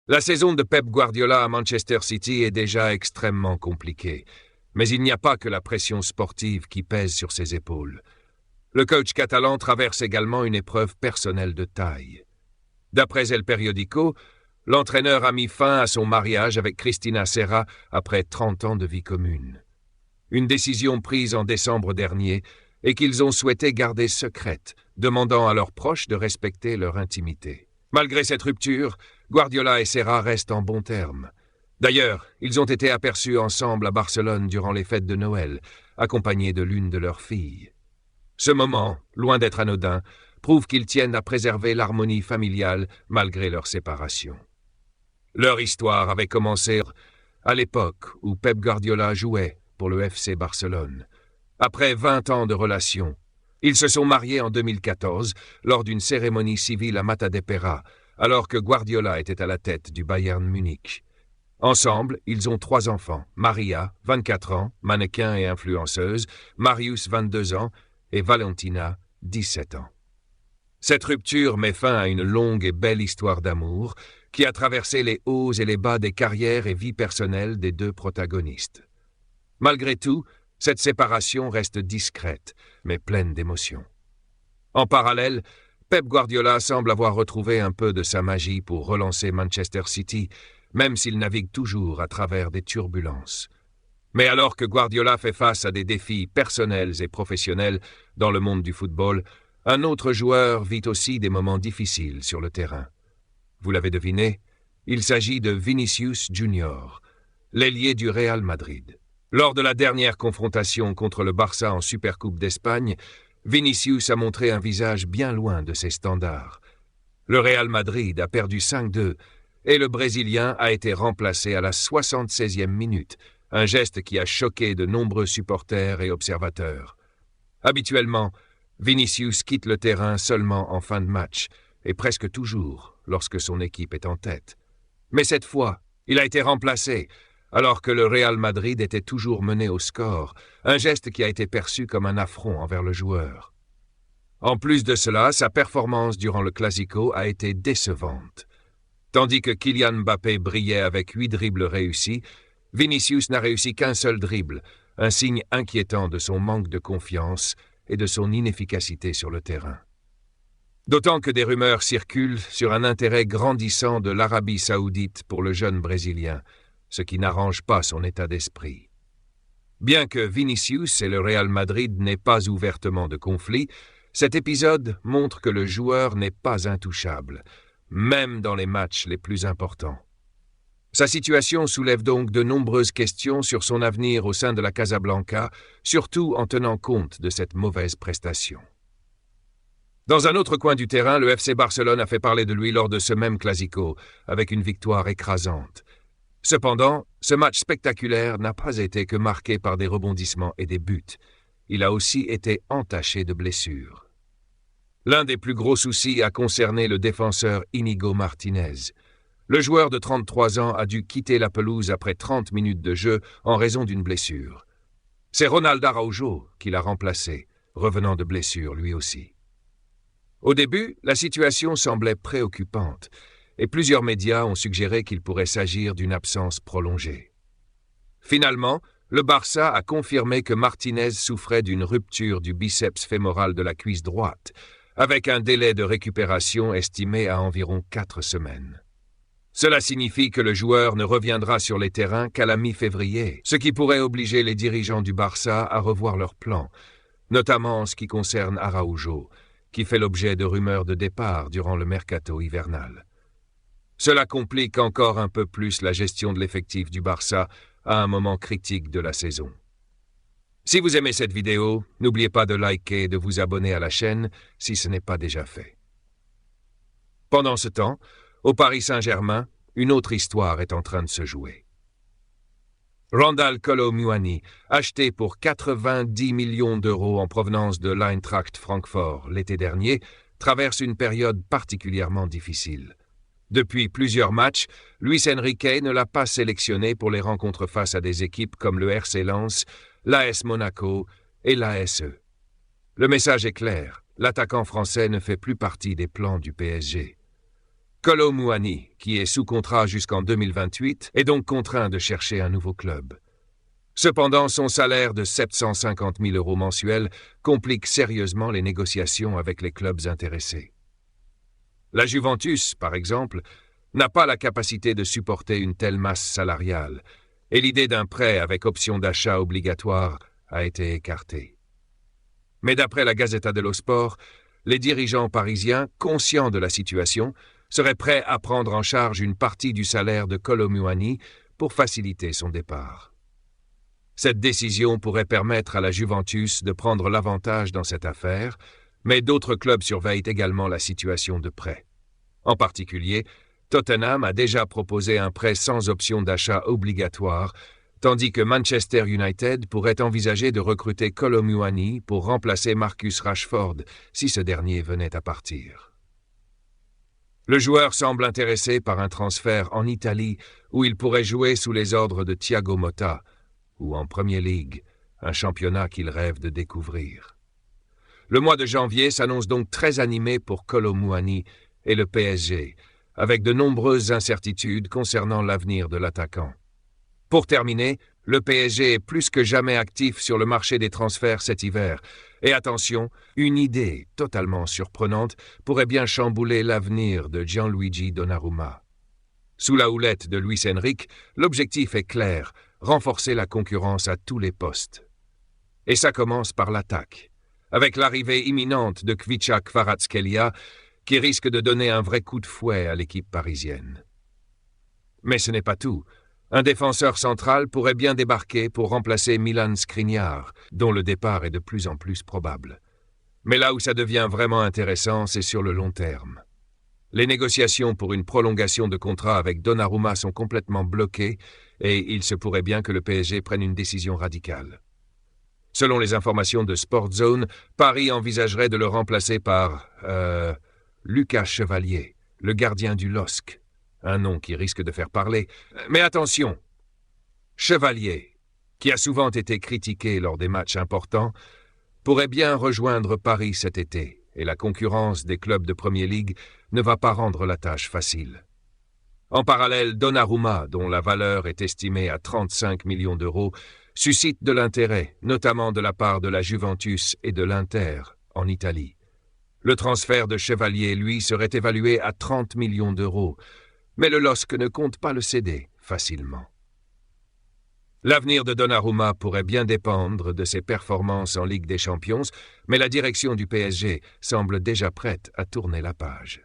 La saison de Pep Guardiola à Manchester City est déjà extrêmement compliquée, mais il n'y a pas que la pression sportive qui pèse sur ses épaules. Le coach catalan traverse également une épreuve personnelle de taille. D'après El Periódico, l'entraîneur a mis fin à son mariage avec Cristina Serra après 30 ans de vie commune. Une décision prise en décembre dernier et qu'ils ont souhaité garder secrète, demandant à leurs proches de respecter leur intimité. Malgré cette rupture, Guardiola et Serra restent en bons termes. D'ailleurs, ils ont été aperçus ensemble à Barcelone durant les fêtes de Noël, accompagnés de l'une de leurs filles. Ce moment, loin d'être anodin, prouve qu'ils tiennent à préserver l'harmonie familiale malgré leur séparation. Leur histoire avait commencé à l'époque où Pep Guardiola jouait pour le FC Barcelone. Après 20 ans de relation, ils se sont mariés en 2014 lors d'une cérémonie civile à Matadepera, alors que Guardiola était à la tête du Bayern Munich. Ensemble, ils ont 3 enfants, Maria, 24 ans, mannequin et influenceuse, Marius, 22 ans, et Valentina, 17 ans. Cette rupture met fin à une longue et belle histoire d'amour qui a traversé les hauts et les bas des carrières et vies personnelles des deux protagonistes. Malgré tout, cette séparation reste discrète, mais pleine d'émotions. En parallèle, Pep Guardiola semble avoir retrouvé un peu de sa magie pour relancer Manchester City, même s'il navigue toujours à travers des turbulences. Mais alors que Guardiola fait face à des défis personnels et professionnels dans le monde du football, un autre joueur vit aussi des moments difficiles sur le terrain. Vous l'avez deviné, il s'agit de Vinicius Junior, l'ailier du Real Madrid. Lors de la dernière confrontation contre le Barça en Supercoupe d'Espagne, Vinicius a montré un visage bien loin de ses standards. Le Real Madrid a perdu 5-2 et le Brésilien a été remplacé à la 76e minute, un geste qui a choqué de nombreux supporters et observateurs. Habituellement, Vinicius quitte le terrain seulement en fin de match, et presque toujours lorsque son équipe est en tête. Mais cette fois, il a été remplacé, alors que le Real Madrid était toujours mené au score, un geste qui a été perçu comme un affront envers le joueur. En plus de cela, sa performance durant le Classico a été décevante. Tandis que Kylian Mbappé brillait avec 8 dribbles réussis, Vinicius n'a réussi qu'un seul dribble, un signe inquiétant de son manque de confiance et de son inefficacité sur le terrain. D'autant que des rumeurs circulent sur un intérêt grandissant de l'Arabie saoudite pour le jeune Brésilien, ce qui n'arrange pas son état d'esprit. Bien que Vinicius et le Real Madrid n'aient pas ouvertement de conflit, cet épisode montre que le joueur n'est pas intouchable, même dans les matchs les plus importants. Sa situation soulève donc de nombreuses questions sur son avenir au sein de la Casablanca, surtout en tenant compte de cette mauvaise prestation. Dans un autre coin du terrain, le FC Barcelone a fait parler de lui lors de ce même Classico, avec une victoire écrasante. Cependant, ce match spectaculaire n'a pas été que marqué par des rebondissements et des buts. Il a aussi été entaché de blessures. L'un des plus gros soucis a concerné le défenseur Íñigo Martínez. Le joueur de 33 ans a dû quitter la pelouse après 30 minutes de jeu en raison d'une blessure. C'est Ronald Araujo qui l'a remplacé, revenant de blessure lui aussi. Au début, la situation semblait préoccupante, et plusieurs médias ont suggéré qu'il pourrait s'agir d'une absence prolongée. Finalement, le Barça a confirmé que Martínez souffrait d'une rupture du biceps fémoral de la cuisse droite, avec un délai de récupération estimé à environ 4 semaines. Cela signifie que le joueur ne reviendra sur les terrains qu'à la mi-février, ce qui pourrait obliger les dirigeants du Barça à revoir leurs plans, notamment en ce qui concerne Araujo, qui fait l'objet de rumeurs de départ durant le mercato hivernal. Cela complique encore un peu plus la gestion de l'effectif du Barça à un moment critique de la saison. Si vous aimez cette vidéo, n'oubliez pas de liker et de vous abonner à la chaîne si ce n'est pas déjà fait. Pendant ce temps, au Paris Saint-Germain, une autre histoire est en train de se jouer. Randal Kolo Muani, acheté pour 90 millions d'euros en provenance de l'Eintracht Francfort l'été dernier, traverse une période particulièrement difficile. Depuis plusieurs matchs, Luis Enrique ne l'a pas sélectionné pour les rencontres face à des équipes comme le RC Lens, l'AS Monaco et l'ASE. Le message est clair, l'attaquant français ne fait plus partie des plans du PSG. Kolo Muani, qui est sous contrat jusqu'en 2028, est donc contraint de chercher un nouveau club. Cependant, son salaire de 750 000 € mensuels complique sérieusement les négociations avec les clubs intéressés. La Juventus, par exemple, n'a pas la capacité de supporter une telle masse salariale, et l'idée d'un prêt avec option d'achat obligatoire a été écartée. Mais d'après la Gazzetta dello Sport, les dirigeants parisiens, conscients de la situation, seraient prêts à prendre en charge une partie du salaire de Kolo Muani pour faciliter son départ. Cette décision pourrait permettre à la Juventus de prendre l'avantage dans cette affaire, mais d'autres clubs surveillent également la situation de près. En particulier, Tottenham a déjà proposé un prêt sans option d'achat obligatoire, tandis que Manchester United pourrait envisager de recruter Kolo Muani pour remplacer Marcus Rashford si ce dernier venait à partir. Le joueur semble intéressé par un transfert en Italie où il pourrait jouer sous les ordres de Thiago Motta, ou en Premier League, un championnat qu'il rêve de découvrir. Le mois de janvier s'annonce donc très animé pour Kolo Muani et le PSG, avec de nombreuses incertitudes concernant l'avenir de l'attaquant. Pour terminer, le PSG est plus que jamais actif sur le marché des transferts cet hiver. Et attention, une idée totalement surprenante pourrait bien chambouler l'avenir de Gianluigi Donnarumma. Sous la houlette de Luis Enrique, l'objectif est clair, renforcer la concurrence à tous les postes. Et ça commence par l'attaque, avec l'arrivée imminente de Khvicha Kvaratskhelia, qui risque de donner un vrai coup de fouet à l'équipe parisienne. Mais ce n'est pas tout. Un défenseur central pourrait bien débarquer pour remplacer Milan Skriniar, dont le départ est de plus en plus probable. Mais là où ça devient vraiment intéressant, c'est sur le long terme. Les négociations pour une prolongation de contrat avec Donnarumma sont complètement bloquées et il se pourrait bien que le PSG prenne une décision radicale. Selon les informations de Sport Zone, Paris envisagerait de le remplacer par Lucas Chevalier, le gardien du LOSC. Un nom qui risque de faire parler. Mais attention, Chevalier, qui a souvent été critiqué lors des matchs importants, pourrait bien rejoindre Paris cet été, et la concurrence des clubs de Premier League ne va pas rendre la tâche facile. En parallèle, Donnarumma, dont la valeur est estimée à 35 millions d'euros, suscite de l'intérêt, notamment de la part de la Juventus et de l'Inter, en Italie. Le transfert de Chevalier, lui, serait évalué à 30 millions d'euros, mais le LOSC ne compte pas le céder facilement. L'avenir de Donnarumma pourrait bien dépendre de ses performances en Ligue des Champions, mais la direction du PSG semble déjà prête à tourner la page.